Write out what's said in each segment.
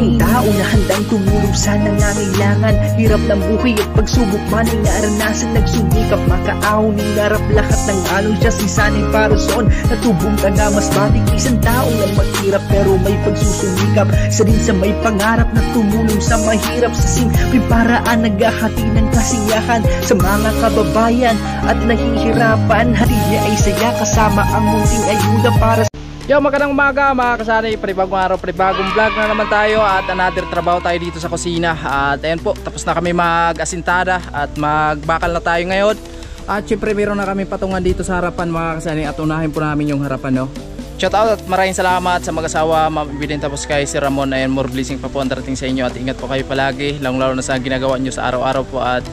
Isang tao na handang tumulong sa nangangailangan. Hirap ng buhay at pagsubok man ay naranasan. Nagsumikap makaahon, hinarap lahat ng alon. Siya si sanay para soon, natubong ka na mas matik. Isang tao lang maghirap pero may pagsusumikap. Isa din sa may pangarap na tumulong sa mahirap. Sa simpleng paraan naghahati ng kasiyahan sa mga kababayan at nahihirapan. Hati niya ay saya kasama ang munting ayuda para sa... Yo, magandang umaga mga kasari, panibagong araw, panibagong vlog na naman tayo at another trabaho tayo dito sa kusina. At ayun po, tapos na kami mag-asintada at magbakal na tayo ngayon. At syempre meron na kami patungan dito sa harapan mga kasari at unahin po namin yung harapan, no. Shout out at maraming salamat sa mag-asawa Ma'am Evelyn tapos kay si Ramon. Ayun, more blessing pa po ang darating sa inyo at ingat po kayo palagi, lalo na sa ginagawa nyo sa araw-araw po. At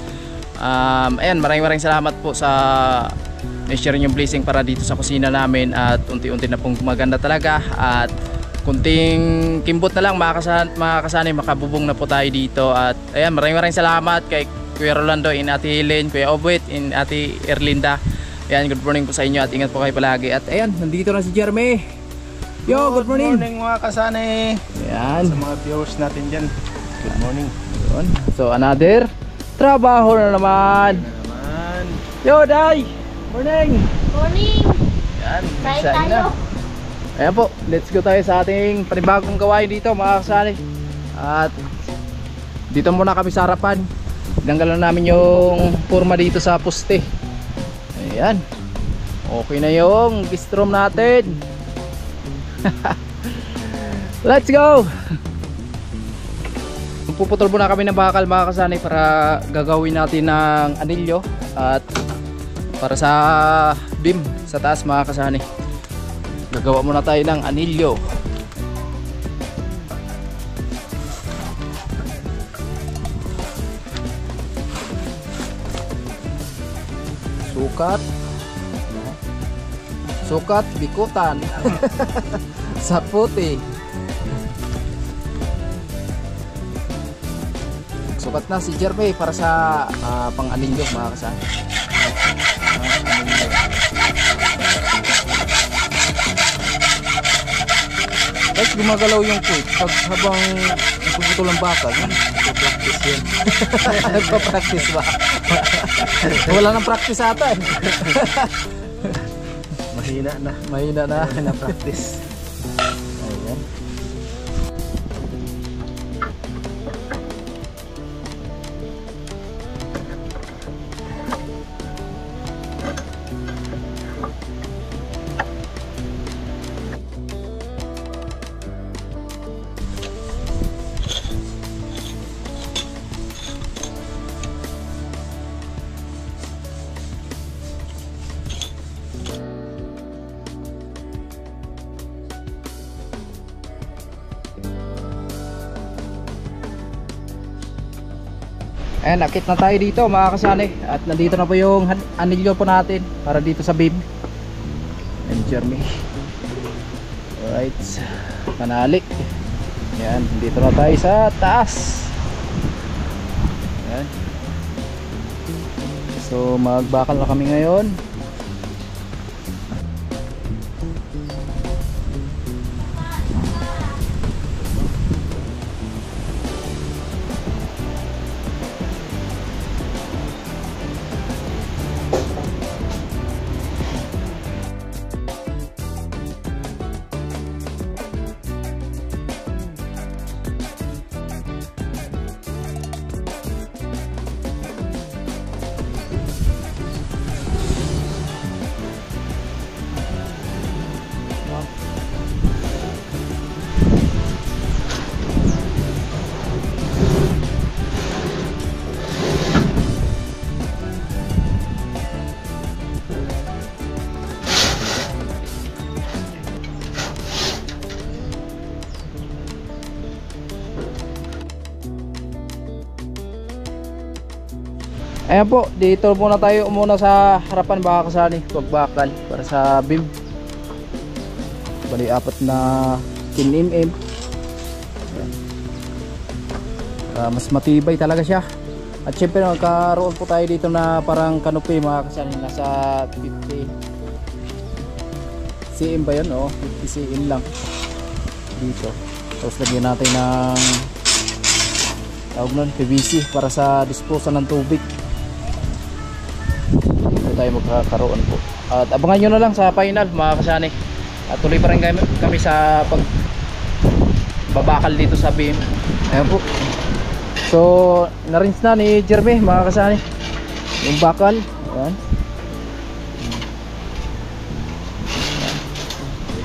ayun, maraming salamat po sa share yung blessing para dito sa kusina namin at unti-unti na pong maganda talaga at kunting kimbot na lang mga kasani makabubong na po tayo dito. At ayan, maraming salamat kay Kuya Rolando, in Ate Helen, Kuya Obwit, in Ate Erlinda. Ayan, good morning po sa inyo at ingat po kayo palagi. At ayan, nandito na si Jeremy. Yo, good morning. Good morning mga kasani. Ayan, sa mga viewers natin dyan, good morning. So another trabaho na naman. Yo, Day. Morning! Morning! Yan, Kain tayo! Ayan po, let's go tayo sa ating panibagong gawain dito mga kasali. At dito muna kami sa harapan. Tinanggalan namin yung forma dito sa poste. Ayan. Okay na yung gistrom natin. Let's go! Puputol muna kami ng bakal mga kasali para gagawin natin ng anilyo at para sa beam sa taas mga kasani. Gagawa muna tayo ng anilyo. Sukat bikutan sa puti. Sukat na si Jeremy para sa pang anilyo mga kasani. Guys, gumagalaw yung foot pag habang nagpuputol ng bakal. Nagpa-practice yun. Nagpa-practice ba? Wala nang practice ata eh. Mahina na practice. Ayan. Ayan, nakit na tayo dito mga kasani. At nandito na po yung anilyo po natin para dito sa beam. And Jeremy. Alright, panali. Ayan, dito na tayo sa taas. Ayan. So magbakal na kami ngayon. Ayan po, dito muna tayo sa harapan mga kasani, pagbakal para sa beam. Bali 4 na 10 mm. Mas matibay talaga siya. At syempre nagkaroon po tayo dito na parang canopy mga kasani, nasa 50 cm ba yun? 50 cm lang dito. Tapos lagyan natin ng tawag nun, PVC para sa disposal ng tubig. Dito tayo magkakaroon po. At abangan nyo na lang sa final mga kasani. At tuloy pa rin kami sa pagbabakal dito sa beam. Ayan po. So na-rinse na ni Jeremy mga kasani yung bakal. Ayan.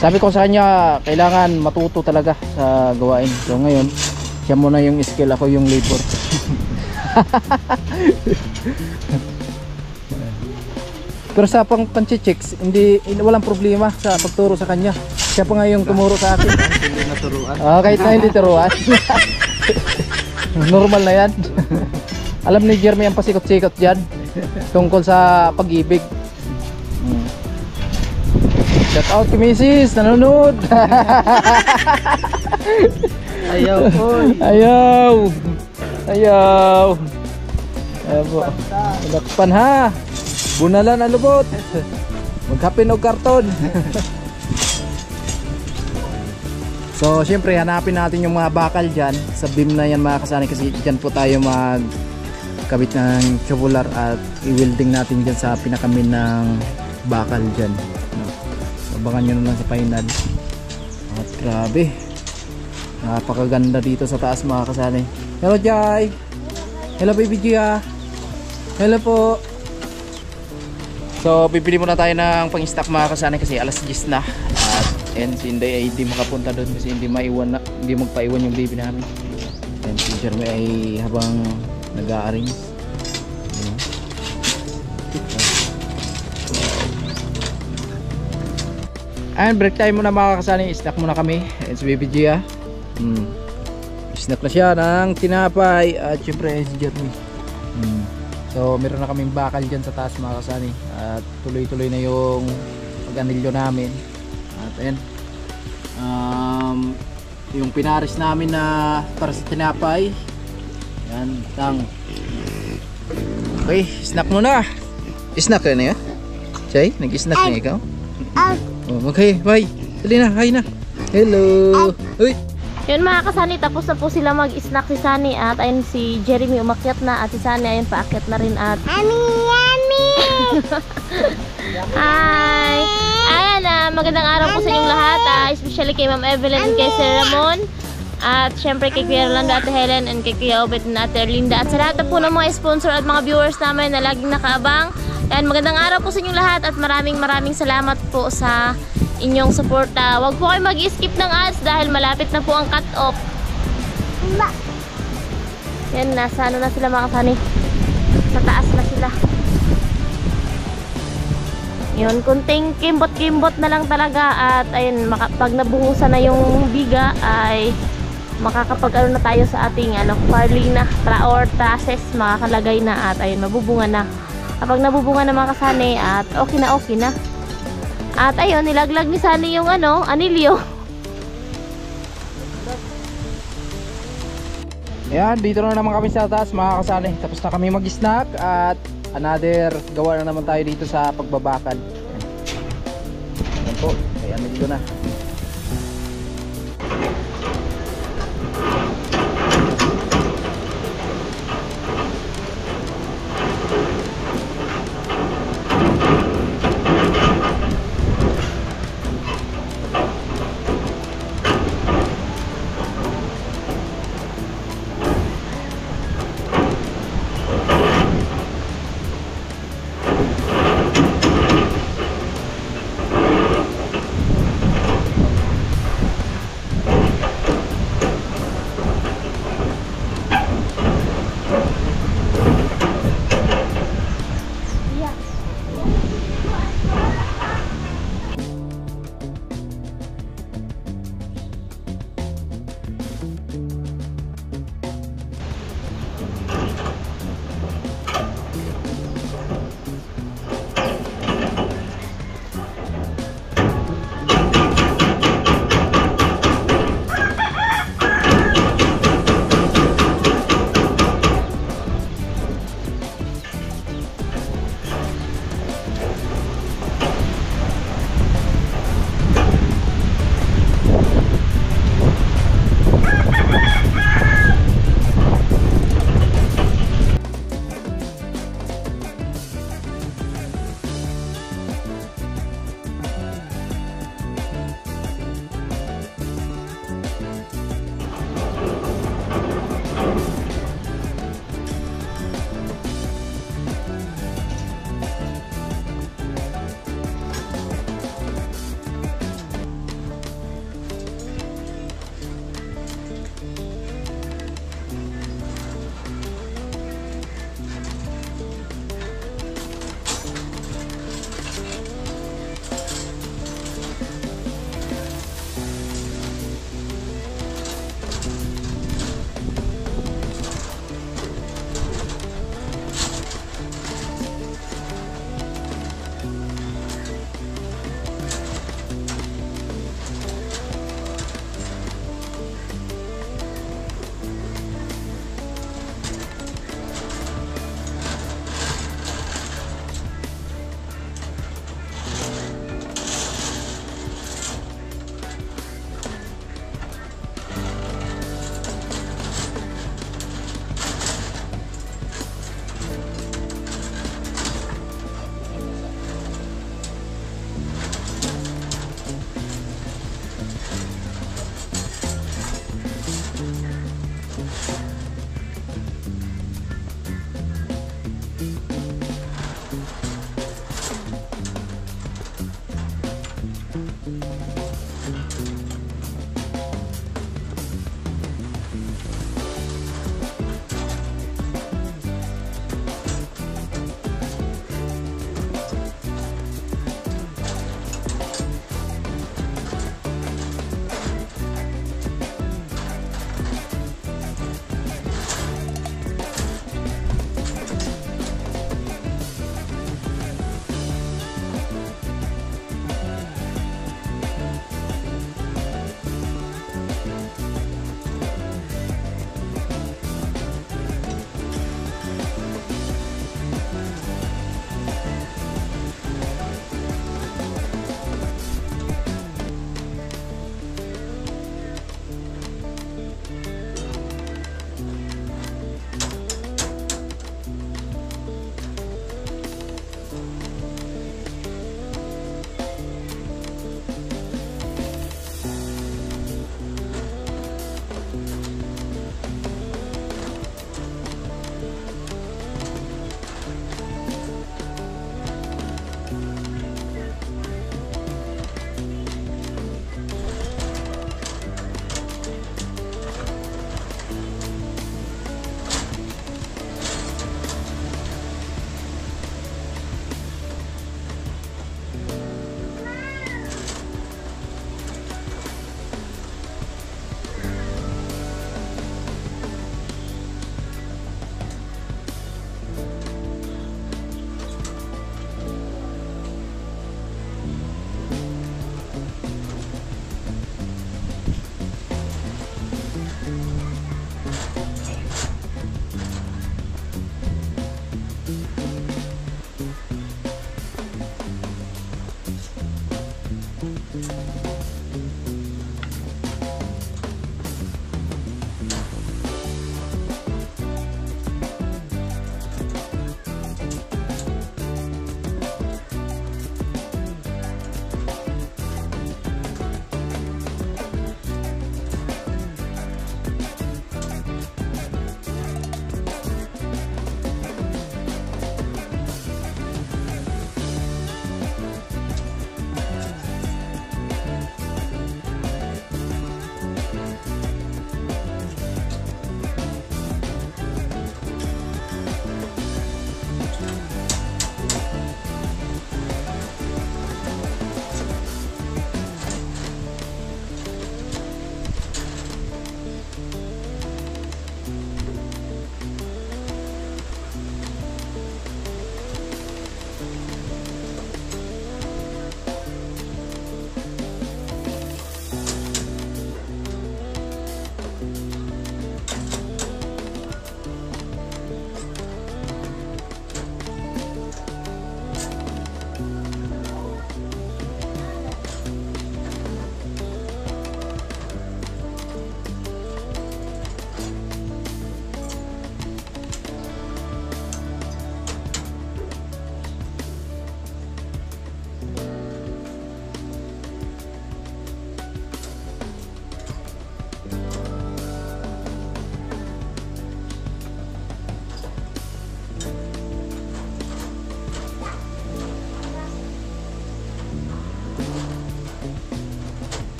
Sabi ko sa kanya, kailangan matuto talaga sa gawain. So ngayon, siya muna yung skill, ako yung labor. Pero sa pang-checks, walang problema sa pagturo sa kanya. Siya pa nga yung tumuro sa akin. Hindi naturuan. Kahit na hindi turuan. Normal na yan. Alam ni Jeremy ang pasikot-sikot dyan tungkol sa pag-ibig. Shout out kay Mrs. nanonood. Ayaw po. Ayaw. Ayaw. Ayaw po. Malakpan ha. Bunalan ang lubot. Maghapin og karton. So syempre hanapin natin yung mga bakal dyan sa beam na yan mga kasani, kasi dyan po tayo magkabit ng tubular at i-welding natin dyan sa pinakamin ng bakal dyan. Abangan nyo na lang sa final. At grabe, napakaganda dito sa taas mga kasani. Hello Jai. Hello baby Gia. Hello po. So bibili muna tayo ng pang-stock mga kasani kasi alas 10 na. At si Inday ay hindi makapunta doon kasi hindi magpaiwan yung baby namin. And si Jeremy ay habang nag-a-arrange. And break time muna mga kasani, snack muna kami. And si Baby Gia, snack na siya ng tinapay at syempre si Jeremy. So meron na kaming bakal dyan sa taas mga kasani. At tuloy-tuloy na yung pag-anilyo namin. At ayan, yung pinaris namin na para sa tinapay. Yan, tang. Okay, snack muna. Snack ka na ya? Chay, nag-snack na ikaw? Okay, bye. Dali na, hi na. Hello. Uy. Yun mga kasani, tapos na po sila mag-snack si Sunny at ayun si Jeremy umakyat na at si Sunny ayun paakyat na rin at Yummy! Hi! Ayan, magandang araw po sa inyong lahat, especially kay Ma'am Evelyn and kay Sir Ramon at syempre kay Kuya Rolando at Helen and kay Kuya Obet and Ate Erlinda at sa lahat po ng mga sponsor at mga viewers namin na laging nakaabang. Ayan, magandang araw po sa inyong lahat at maraming salamat po sa inyong suporta. Huwag po kayo mag-skip ng ads dahil malapit na po ang cut-off. Yan, nasa ano na sila mga kasani. Sa taas na sila. Yun, kunting kimbot-kimbot na lang talaga at ayun, pag nabuhusan na yung biga ay makakapag-ano na tayo sa ating farling na or trusses, makakalagay na at ayun, mabubunga na. Kapag nabubunga na mga kasani at okay na. At ayun, nilaglag ni Sunny yung anilyo. Ayan, dito na naman kami sa taas mga kasani. Tapos na kami mag-snack at another gawa na naman tayo dito sa pagbabakal. Ayan po, ayan dito na.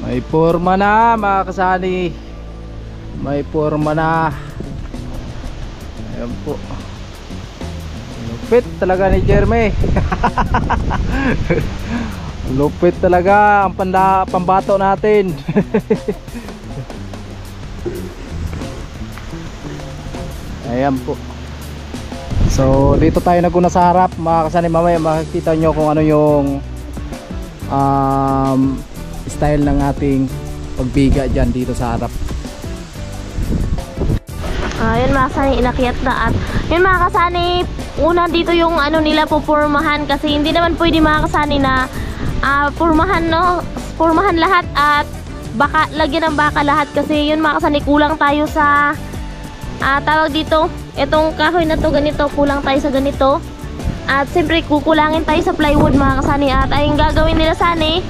May forma na mga kasani. May forma na. Ayan po. Lupit talaga ni Jeremy. Lupit talaga ang pambato natin. Ayan po. So dito tayo naguna sa harap mga kasani. Mamaya makikita nyo kung ano yung style ng ating pagbiga dyan dito sa harap. Yun mga kasani, inakyat na. At yun mga kasani, una dito yung ano nila pupurmahan, kasi hindi naman pwede mga kasani na purmahan, no? Purmahan lahat at baka, lagyan ng baka lahat, kasi yun mga kasani, kulang tayo sa tawag dito, itong kahoy na to ganito, kulang tayo sa ganito. At siyempre kukulangin tayo sa plywood mga kasani. At ayong gagawin nila sani,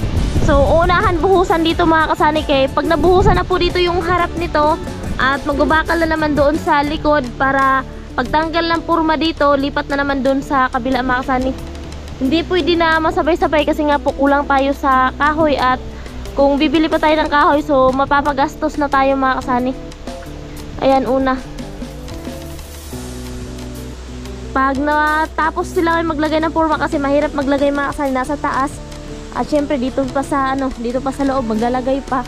so unahan buhusan dito mga kasani, kay pag nabuhusan na po dito yung harap nito at magbabakal na naman doon sa likod, para pagtanggal ng purma dito, lipat na naman doon sa kabila mga kasani. Hindi pwede na masabay-sabay kasi nga po kulang tayo sa kahoy, at kung bibili pa tayo ng kahoy, so mapapagastos na tayo mga kasani. Ayan, una. Pag natapos sila maglagay ng purma, kasi mahirap maglagay mga kasani nasa taas, at syempre dito pa sa dito pa sa loob maglalagay pa.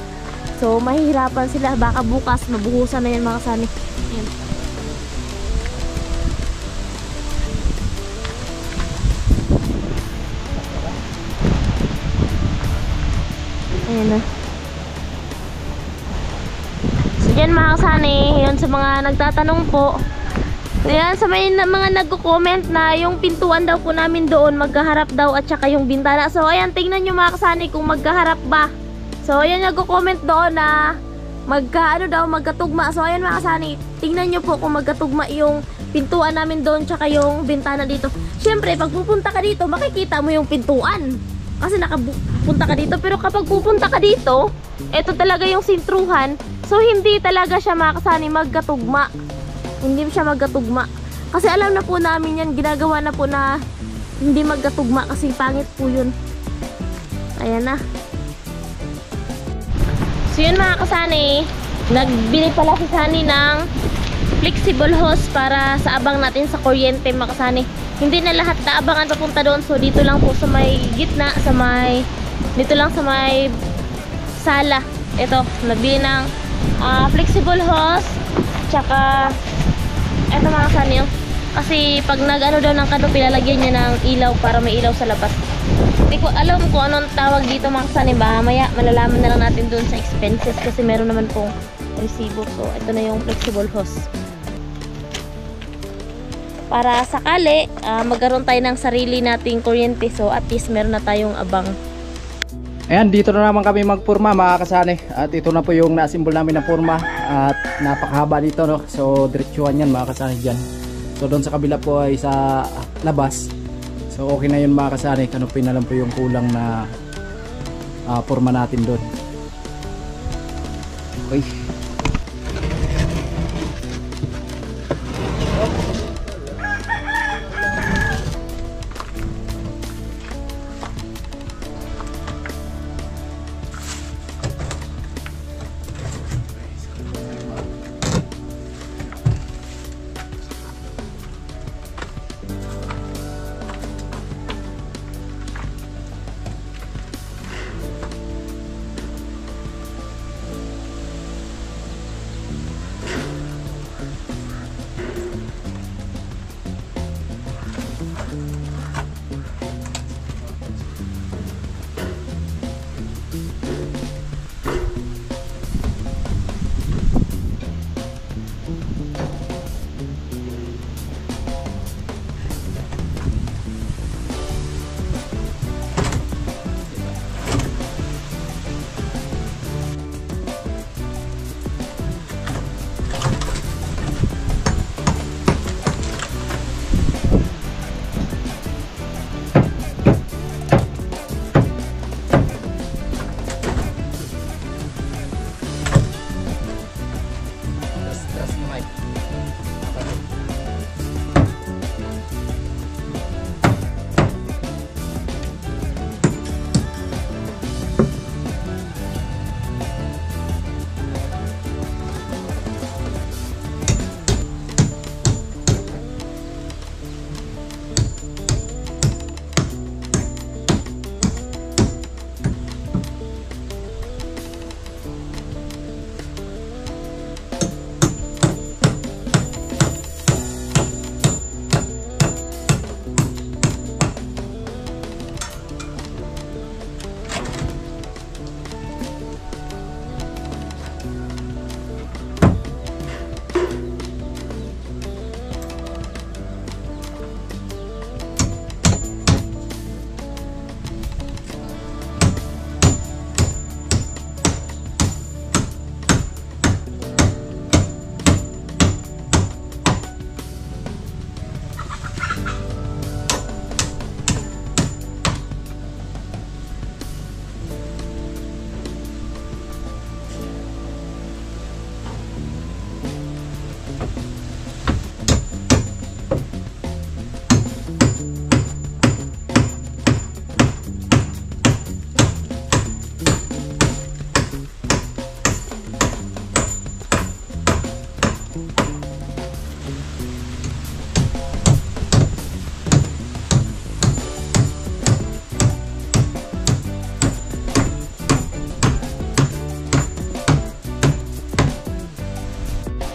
So mahihirapan sila, baka bukas mabuhusan na yan mga kasani. Ayan. Ayan na. So dyan mga kasani, yun sa mga nagtatanong po. Ayan, sa may mga nagko-comment na yung pintuan daw po namin doon magkaharap daw, at saka yung bintana. So ayan, tingnan nyo mga kasani kung magkaharap ba. So ayan, nagko-comment doon na magkatugma. So ayan mga kasani, tingnan nyo po kung magkatugma yung pintuan namin doon tsaka yung bintana dito. Syempre pag pupunta ka dito, makikita mo yung pintuan kasi nakapunta ka dito. Pero kapag pupunta ka dito, ito talaga yung sintruhan. So hindi talaga siya mga kasani magkatugma. Hindi siya magkatugma. Kasi alam na po namin yan, ginagawa na po na hindi magkatugma kasi pangit po yun. Ayan na. So yun mga kasani, nagbili pala si Sani ng flexible hose para sa abang natin sa kuryente mga kasani. Hindi na lahat na abangan papunta doon. So dito lang po sa may gitna, dito lang sa may sala. Ito, nabili ng flexible hose. Tsaka eto mga kasani, kasi pag nag-ano daw ng kano, pilalagyan niya ng ilaw para may ilaw sa labas. Hindi ko alam kung anong tawag dito mga kasani, mamaya malalaman na lang natin dun sa expenses, kasi meron naman pong resibo. So ito na yung flexible hose, para sakali magkaroon tayo ng sarili nating kuryente. So at least meron na tayong abang. Ayan, dito na naman kami magpurma mga kasani. At ito na po yung na-assemble namin na purma. At napakahaba dito, no? So diretsuhan yan mga kasani dyan. So doon sa kabila po ay sa labas. So okay na yun mga kasani. Kanupin na lang po yung kulang na purma natin doon. Okay.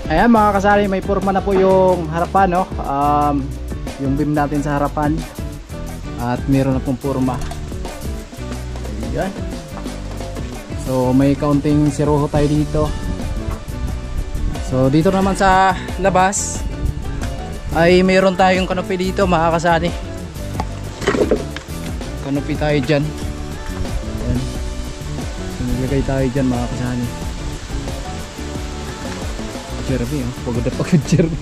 Ayan mga kasari, may forma na po yung harapan, no? Yung beam natin sa harapan. At meron na pong forma. Ayan. So may kaunting siruho tayo dito. So dito naman sa labas ay meron tayong kanopi dito mga kasari. Kanopi tayo dyan. Ayan. Nilagay tayo dyan mga kasari. Jeremy, oh. Pagod na pagod Jeremy.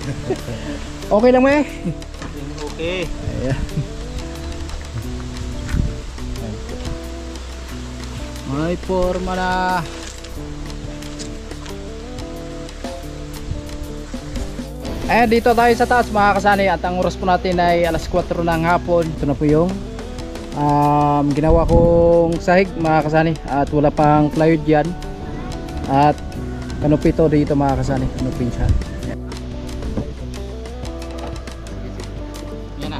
Okay lang mo eh. Okay. Ayan. May forma na. Ayan, dito tayo sa taas mga kasani. At ang oras po natin ay alas 4 ng hapon. Ito na po yung ginawa kong sahig mga kasani. At wala pang plywood yan. At kanopi to dito mga kasani. Kanopin siya. Yan na.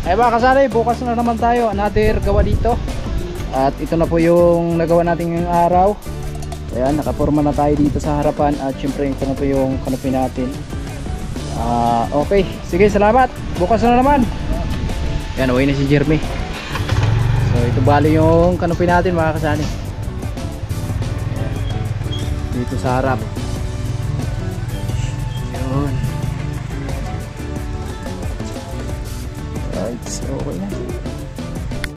Ay mga kasari, bukas na naman tayo another gawa dito. At ito na po yung nagawa natin ngayong araw. Ayan, nakaporma na tayo dito sa harapan. At syempre ito na po yung canopy natin. Okay, sige, salamat. Bukas na naman. Ayan, uwi na si Jeremy. So ito bali yung canopy natin mga kasari. Dito sa harap. Yun. Right, so okay na.